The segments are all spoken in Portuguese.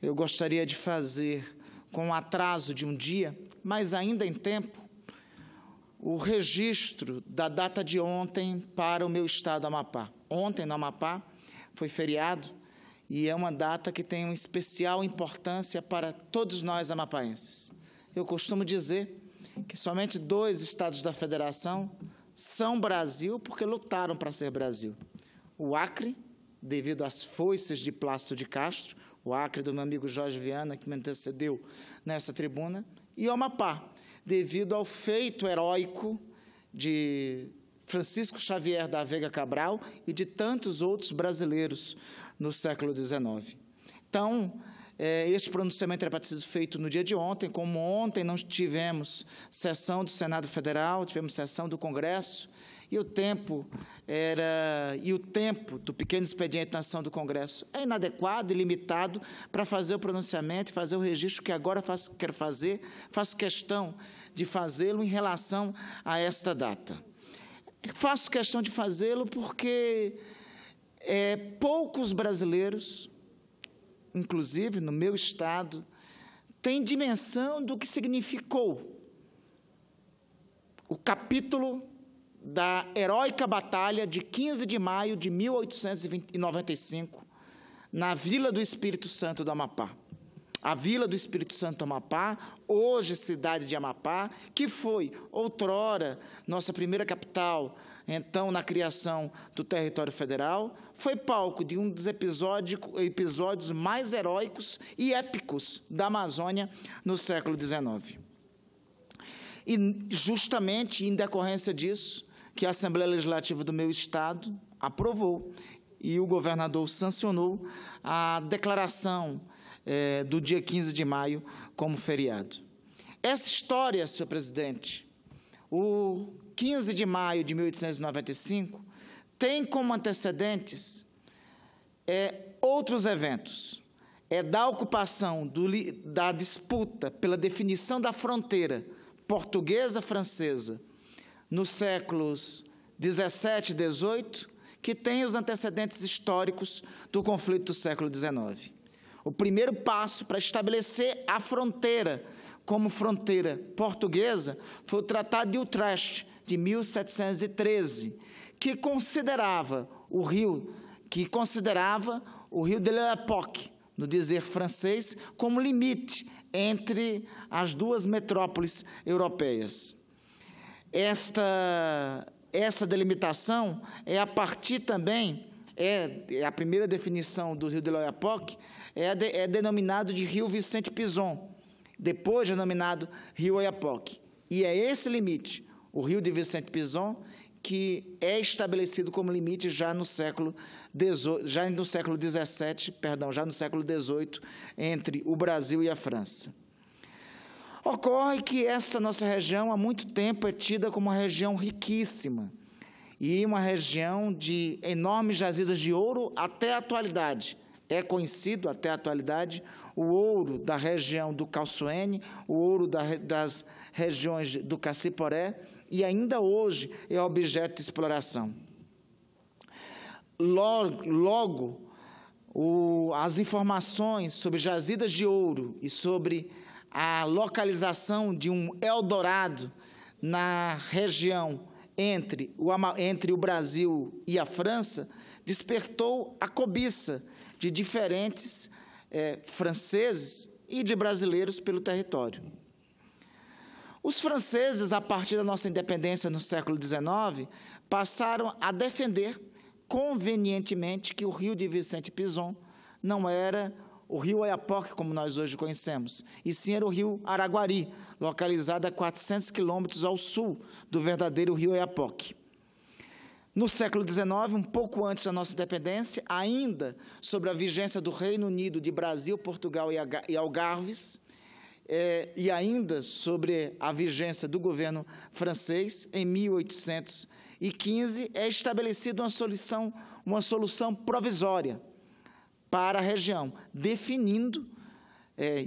eu gostaria de fazer, com o atraso de um dia, mas ainda em tempo, o registro da data de ontem para o meu estado, Amapá. Ontem, no Amapá, foi feriado, e é uma data que tem uma especial importância para todos nós amapaenses. Eu costumo dizer que somente 2 estados da federação são Brasil porque lutaram para ser Brasil. O Acre, devido às foices de Plácido de Castro, o Acre do meu amigo Jorge Viana, que me antecedeu nessa tribuna, e o Amapá, devido ao feito heróico de Francisco Xavier da Veiga Cabral e de tantos outros brasileiros no século XIX. Então, este pronunciamento era para ter sido feito no dia de ontem. Como ontem não tivemos sessão do Senado Federal, tivemos sessão do Congresso, e o tempo do pequeno expediente na ação do Congresso é inadequado e limitado para fazer o pronunciamento e fazer o registro que agora quero fazer, faço questão de fazê-lo em relação a esta data. Faço questão de fazê-lo porque poucos brasileiros, inclusive no meu estado, têm dimensão do que significou o capítulo da heróica batalha de 15 de maio de 1895, na Vila do Espírito Santo do Amapá. A Vila do Espírito Santo do Amapá, hoje cidade de Amapá, que foi, outrora, nossa primeira capital, então, na criação do território federal, foi palco de um dos episódios mais heróicos e épicos da Amazônia no século XIX. E, justamente, em decorrência disso, que a Assembleia Legislativa do meu estado aprovou e o governador sancionou a declaração do dia 15 de maio como feriado. Essa história, senhor presidente, o 15 de maio de 1895, tem como antecedentes outros eventos. Da ocupação, da disputa pela definição da fronteira portuguesa-francesa nos séculos 17 e 18, que tem os antecedentes históricos do conflito do século 19. O primeiro passo para estabelecer a fronteira como fronteira portuguesa foi o Tratado de Utrecht, de 1713, que considerava o rio de l'Oyapock, no dizer francês, como limite entre as 2 metrópoles europeias. Essa delimitação a partir também, a primeira definição do rio de l'Oyapock, denominado de Rio Vicente Pinzon, depois denominado Rio Oiapoque. E é esse limite, o Rio de Vicente Pinzon, que é estabelecido como limite já no século XVIII, entre o Brasil e a França. Ocorre que essa nossa região, há muito tempo, é tida como uma região riquíssima e uma região de enormes jazidas de ouro até a atualidade. É conhecido até a atualidade o ouro da região do Calçoene, o ouro das regiões do Cassiporé, e ainda hoje é objeto de exploração. Logo, as informações sobre jazidas de ouro e sobre a localização de um Eldorado na região entre o Brasil e a França despertou a cobiça de diferentes franceses e de brasileiros pelo território. Os franceses, a partir da nossa independência no século XIX, passaram a defender convenientemente que o rio de Vicente Pinzon não era o rio Oiapoque, como nós hoje conhecemos, e sim era o rio Araguari, localizado a 400 quilômetros ao sul do verdadeiro rio Oiapoque. No século XIX, um pouco antes da nossa independência, ainda sobre a vigência do Reino Unido de Brasil, Portugal e Algarves, e ainda sobre a vigência do governo francês, em 1815, é estabelecida uma solução provisória para a região, definindo,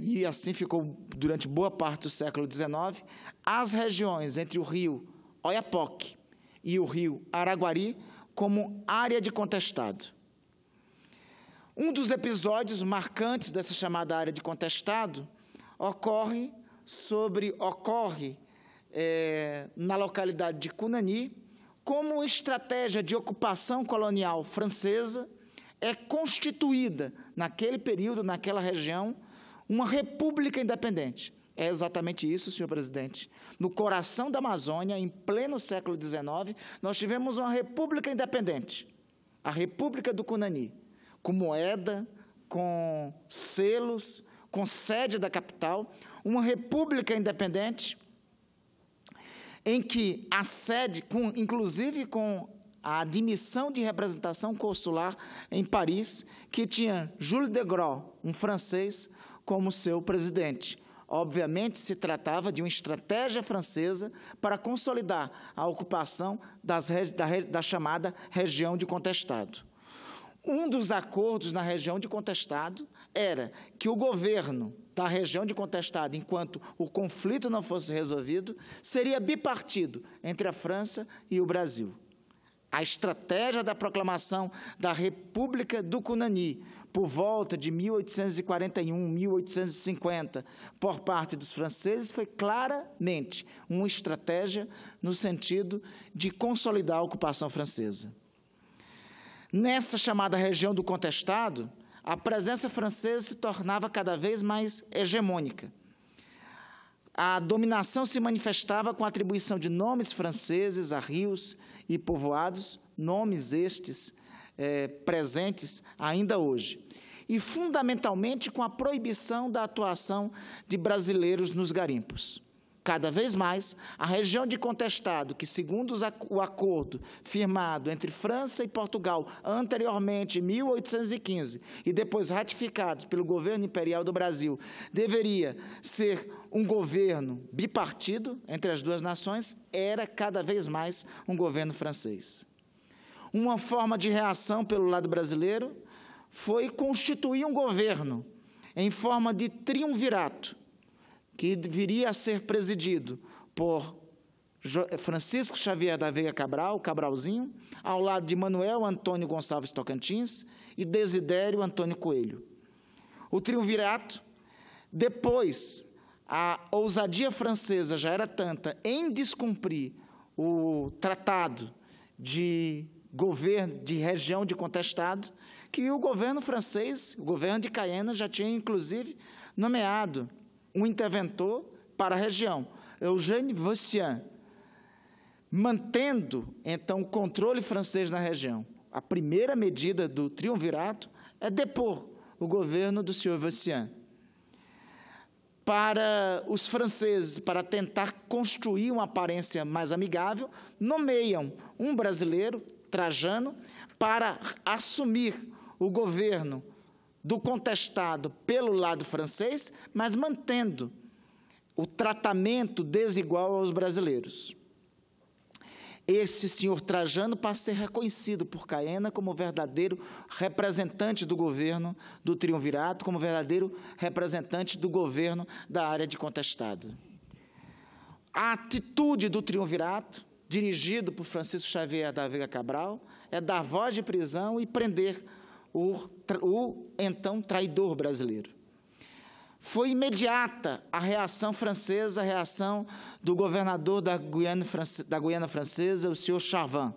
e assim ficou durante boa parte do século XIX, as regiões entre o rio Oiapoque e o rio Araguari como área de contestado. Um dos episódios marcantes dessa chamada área de contestado ocorre na localidade de Cunani, como estratégia de ocupação colonial francesa é constituída, naquele período, naquela região, uma república independente. É exatamente isso, senhor presidente. No coração da Amazônia, em pleno século XIX, nós tivemos uma república independente, a República do Cunani, com moeda, com selos, com sede da capital, uma república independente, em que a sede, inclusive com a admissão de representação consular em Paris, que tinha Jules de Gaulle, um francês, como seu presidente. Obviamente, se tratava de uma estratégia francesa para consolidar a ocupação da chamada região de contestado. Um dos acordos na região de contestado era que o governo da região de contestado, enquanto o conflito não fosse resolvido, seria bipartido entre a França e o Brasil. A estratégia da proclamação da República do Cunani, por volta de 1841, 1850, por parte dos franceses, foi claramente uma estratégia no sentido de consolidar a ocupação francesa. Nessa chamada região do contestado, a presença francesa se tornava cada vez mais hegemônica. A dominação se manifestava com a atribuição de nomes franceses a rios e povoados, nomes estes presentes ainda hoje, e fundamentalmente com a proibição da atuação de brasileiros nos garimpos. Cada vez mais, a região de contestado, que segundo o acordo firmado entre França e Portugal, anteriormente em 1815, e depois ratificado pelo governo imperial do Brasil, deveria ser um governo bipartido entre as duas nações, era cada vez mais um governo francês. Uma forma de reação pelo lado brasileiro foi constituir um governo em forma de triunvirato, que viria a ser presidido por Francisco Xavier da Veiga Cabral, Cabralzinho, ao lado de Manuel Antônio Gonçalves Tocantins e Desidério Antônio Coelho. O triunvirato, depois, a ousadia francesa já era tanta em descumprir o tratado de governo de região de contestado, que o governo francês, o governo de Cayena, já tinha, inclusive, nomeado um interventor para a região, Eugène Vossian, mantendo, então, o controle francês na região. A primeira medida do triunvirato é depor o governo do senhor Vossian. Para os franceses, para tentar construir uma aparência mais amigável, nomeiam um brasileiro, Trajano, para assumir o governo do contestado pelo lado francês, mas mantendo o tratamento desigual aos brasileiros. Esse senhor Trajano passa a ser reconhecido por Cayena como verdadeiro representante do governo do triunvirato, como verdadeiro representante do governo da área de contestado. A atitude do triunvirato, dirigido por Francisco Xavier da Veiga Cabral, é dar voz de prisão e prender o então traidor brasileiro. Foi imediata a reação francesa, a reação do governador da Guiana Francesa, o senhor Charvin.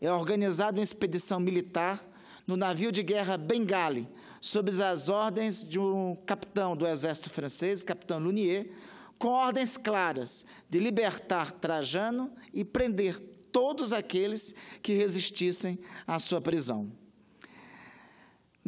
É organizada uma expedição militar no navio de guerra Bengali, sob as ordens de um capitão do exército francês, capitão Lunier, com ordens claras de libertar Trajano e prender todos aqueles que resistissem à sua prisão.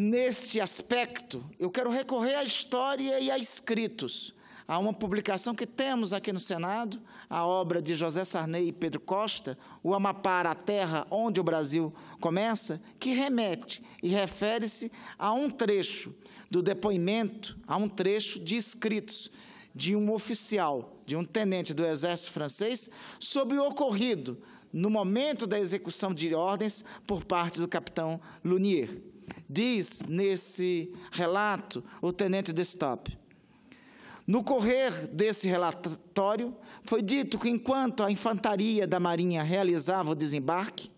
Neste aspecto, eu quero recorrer à história e a escritos. Há uma publicação que temos aqui no Senado, a obra de José Sarney e Pedro Costa, O Amapá, a terra onde o Brasil começa, que remete e refere-se a um trecho do depoimento, a um trecho de escritos de um oficial, de um tenente do exército francês, sobre o ocorrido no momento da execução de ordens por parte do capitão Lunier. Diz nesse relato o tenente Destop: no correr desse relatório, foi dito que enquanto a infantaria da Marinha realizava o desembarque,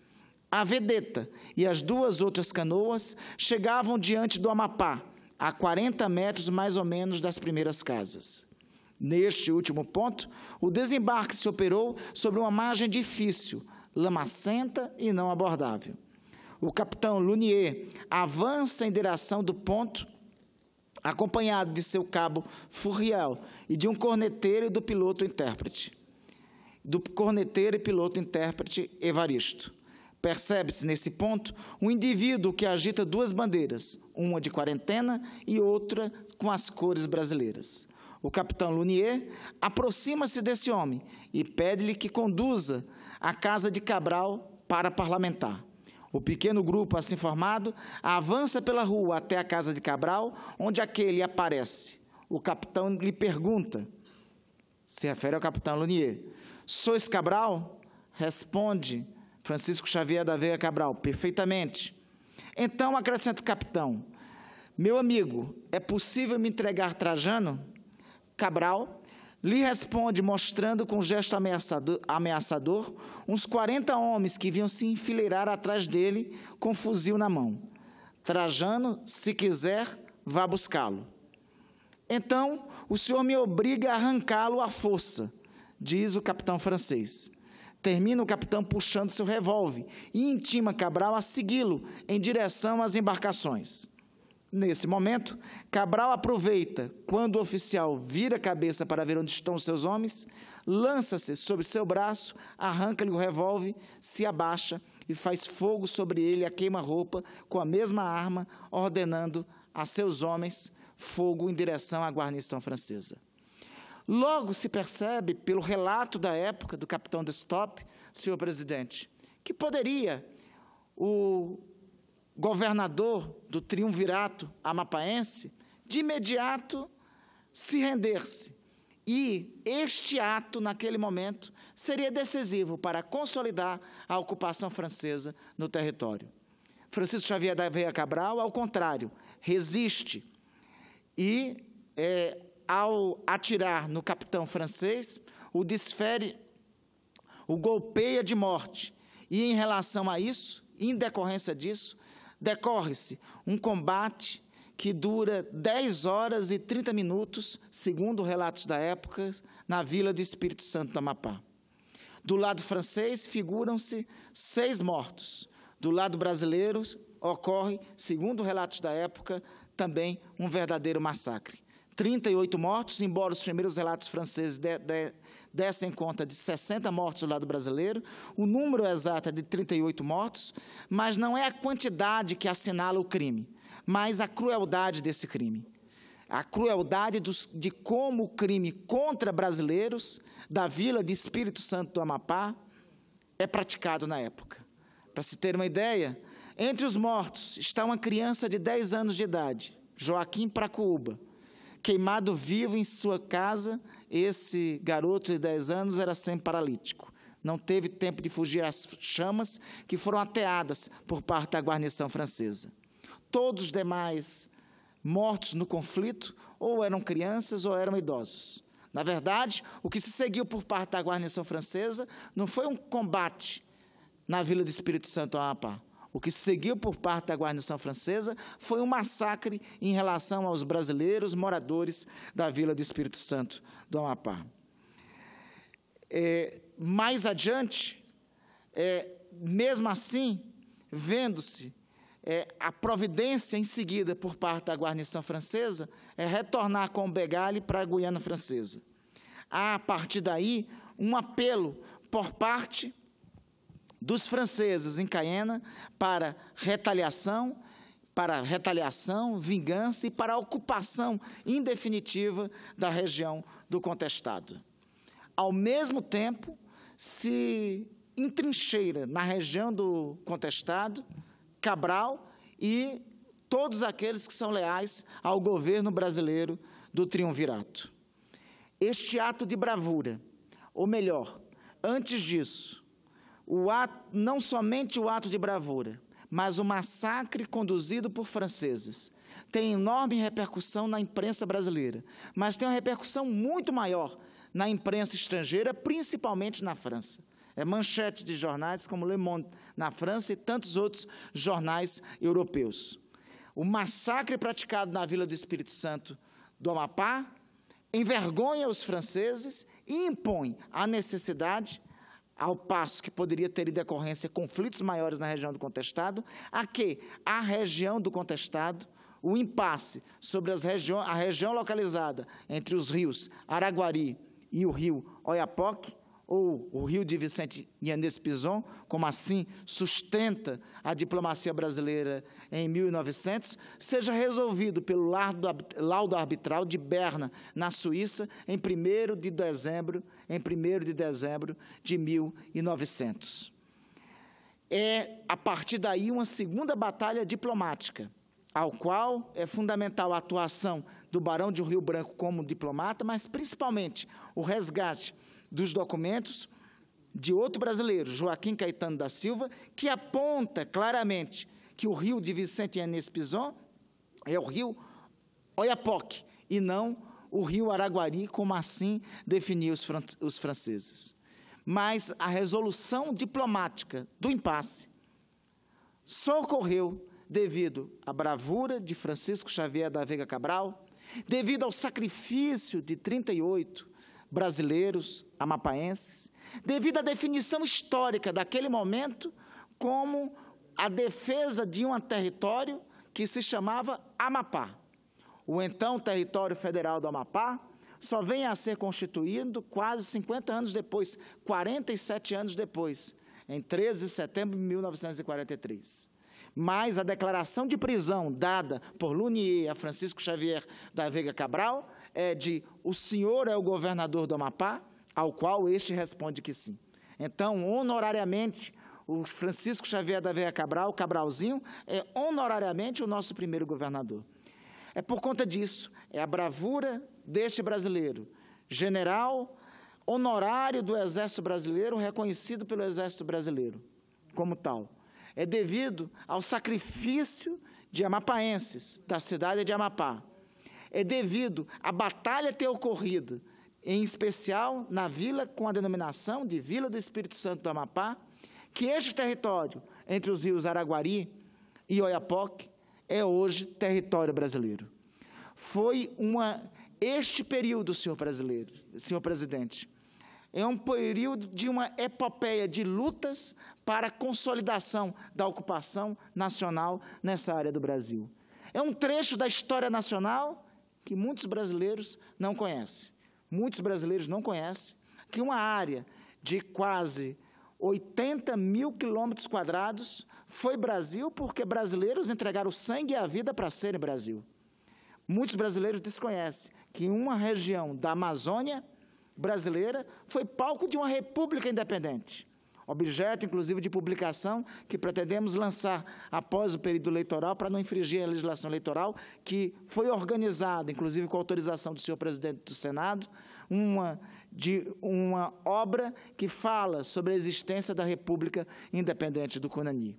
A vedeta e as 2 outras canoas chegavam diante do Amapá, a 40 metros mais ou menos das primeiras casas. Neste último ponto, o desembarque se operou sobre uma margem difícil, lamacenta e não abordável. O capitão Lunier avança em direção do ponto, acompanhado de seu cabo Furriel e de um corneteiro e do piloto-intérprete. Evaristo. Percebe-se, nesse ponto, um indivíduo que agita 2 bandeiras, uma de quarentena e outra com as cores brasileiras. O capitão Lunier aproxima-se desse homem e pede-lhe que conduza a casa de Cabral para parlamentar. O pequeno grupo, assim formado, avança pela rua até a casa de Cabral, onde aquele aparece. O capitão lhe pergunta, se refere ao capitão Lunier: "Sois Cabral?" Responde Francisco Xavier da Veiga Cabral: "Perfeitamente." Então acrescenta o capitão: "Meu amigo, é possível me entregar Trajano?" Cabral lhe responde, mostrando com gesto ameaçador uns 40 homens que vinham se enfileirar atrás dele com fuzil na mão. "Trajano, se quiser, vá buscá-lo." "Então, o senhor me obriga a arrancá-lo à força", diz o capitão francês. Termina o capitão puxando seu revólver e intima Cabral a segui-lo em direção às embarcações. Nesse momento, Cabral aproveita, quando o oficial vira a cabeça para ver onde estão os seus homens, lança-se sobre seu braço, arranca-lhe o revólver, se abaixa e faz fogo sobre ele a queima-roupa com a mesma arma, ordenando a seus homens fogo em direção à guarnição francesa. Logo se percebe, pelo relato da época do capitão Destop, senhor presidente, que poderia o governador do triunvirato amapaense, de imediato, se render-se. E este ato, naquele momento, seria decisivo para consolidar a ocupação francesa no território. Francisco Xavier da Veiga Cabral, ao contrário, resiste e, ao atirar no capitão francês, o desfere, o golpeia de morte. E, em relação a isso, em decorrência disso, decorre-se um combate que dura 10 horas e 30 minutos, segundo relatos da época, na vila de Espírito Santo do Amapá. Do lado francês, figuram-se 6 mortos. Do lado brasileiro, ocorre, segundo relatos da época, também um verdadeiro massacre. 38 mortos, embora os primeiros relatos franceses dessem conta de 60 mortos do lado brasileiro, o número exato é de 38 mortos, mas não é a quantidade que assinala o crime, mas a crueldade desse crime. A crueldade de como o crime contra brasileiros da vila de Espírito Santo do Amapá é praticado na época. Para se ter uma ideia, entre os mortos está uma criança de 10 anos de idade, Joaquim Pracuúba, queimado vivo em sua casa. Esse garoto de 10 anos era semi-paralítico. Não teve tempo de fugir às chamas que foram ateadas por parte da guarnição francesa. Todos os demais mortos no conflito ou eram crianças ou eram idosos. Na verdade, o que se seguiu por parte da guarnição francesa não foi um combate na vila de Espírito Santo do Amapá. O que se seguiu por parte da guarnição francesa foi um massacre em relação aos brasileiros moradores da vila de Espírito Santo do Amapá. Mais adiante, mesmo assim, vendo-se a providência em seguida por parte da guarnição francesa, é retornar com o Begale para a Guiana Francesa. Há, a partir daí, um apelo por parte dos franceses em Caiena para retaliação, vingança e para a ocupação indefinitiva da região do contestado. Ao mesmo tempo, se entrincheira na região do contestado Cabral e todos aqueles que são leais ao governo brasileiro do triunvirato. Este ato de bravura, ou melhor, antes disso, não somente o ato de bravura, mas o massacre conduzido por franceses, tem enorme repercussão na imprensa brasileira, mas tem uma repercussão muito maior na imprensa estrangeira, principalmente na França. é manchete de jornais como Le Monde na França e tantos outros jornais europeus. O massacre praticado na Vila do Espírito Santo do Amapá envergonha os franceses e impõe a necessidade, ao passo que poderia ter em decorrência conflitos maiores na região do contestado, a que a região do contestado, o impasse sobre a região localizada entre os rios Araguari e o rio Oiapoque, ou o rio de Vicente Yanez Pinzon, como assim sustenta a diplomacia brasileira em 1900, seja resolvido pelo laudo arbitral de Berna, na Suíça, em 1º de dezembro de 1900. É, a partir daí, uma segunda batalha diplomática, ao qual é fundamental a atuação do Barão de Rio Branco como diplomata, mas principalmente o resgate dos documentos de outro brasileiro, Joaquim Caetano da Silva, que aponta claramente que o rio de Vicente Yanez Pinzon é o rio Oiapoque, e não o rio Araguari, como assim definiam os franceses. Mas a resolução diplomática do impasse só ocorreu devido à bravura de Francisco Xavier da Veiga Cabral, devido ao sacrifício de 38 brasileiros amapaenses, devido à definição histórica daquele momento como a defesa de um território que se chamava Amapá. O então território federal do Amapá só vem a ser constituído quase 50 anos depois, 47 anos depois, em 13 de setembro de 1943. Mas a declaração de prisão dada por Lunier a Francisco Xavier da Veiga Cabral é de o senhor é o governador do Amapá, ao qual este responde que sim. Então, honorariamente, o Francisco Xavier da Veiga Cabral, Cabralzinho, é honorariamente o nosso primeiro governador. É por conta disso, é a bravura deste brasileiro, general honorário do Exército Brasileiro, reconhecido pelo Exército Brasileiro como tal. É devido ao sacrifício de amapaenses da cidade de Amapá. É devido à batalha ter ocorrido, em especial na vila com a denominação de Vila do Espírito Santo do Amapá, que este território, entre os rios Araguari e Oiapoque, é hoje território brasileiro. Foi este período, senhor presidente, é um período de uma epopeia de lutas para a consolidação da ocupação nacional nessa área do Brasil. É um trecho da história nacional que muitos brasileiros não conhecem. Muitos brasileiros não conhecem que uma área de quase 80 mil quilômetros quadrados foi Brasil porque brasileiros entregaram o sangue e a vida para serem Brasil. Muitos brasileiros desconhecem que uma região da Amazônia brasileira foi palco de uma república independente, objeto, inclusive, de publicação que pretendemos lançar após o período eleitoral para não infringir a legislação eleitoral, que foi organizada, inclusive com autorização do senhor presidente do Senado, uma obra que fala sobre a existência da República Independente do Conani.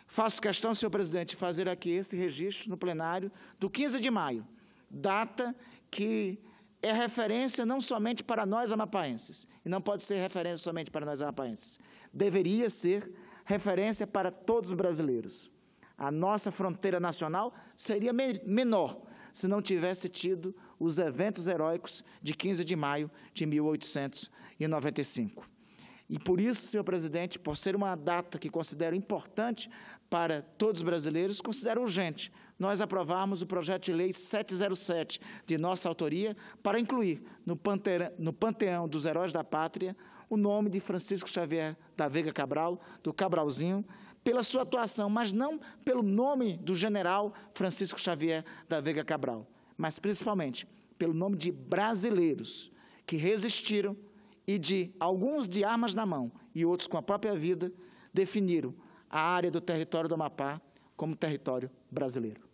Faço questão, senhor presidente, de fazer aqui esse registro no plenário do 15 de maio, data que é referência não somente para nós amapaenses, e não pode ser referência somente para nós amapaenses, deveria ser referência para todos os brasileiros. A nossa fronteira nacional seria menor se não tivesse tido os eventos heróicos de 15 de maio de 1895. E por isso, senhor presidente, por ser uma data que considero importante para todos os brasileiros, considero urgente nós aprovarmos o projeto de lei 707, de nossa autoria, para incluir no panteão dos heróis da pátria o nome de Francisco Xavier da Veiga Cabral, do Cabralzinho, pela sua atuação, mas não pelo nome do general Francisco Xavier da Veiga Cabral, mas principalmente pelo nome de brasileiros que resistiram e de alguns de armas na mão e outros com a própria vida, definiram a área do território do Amapá como território brasileiro.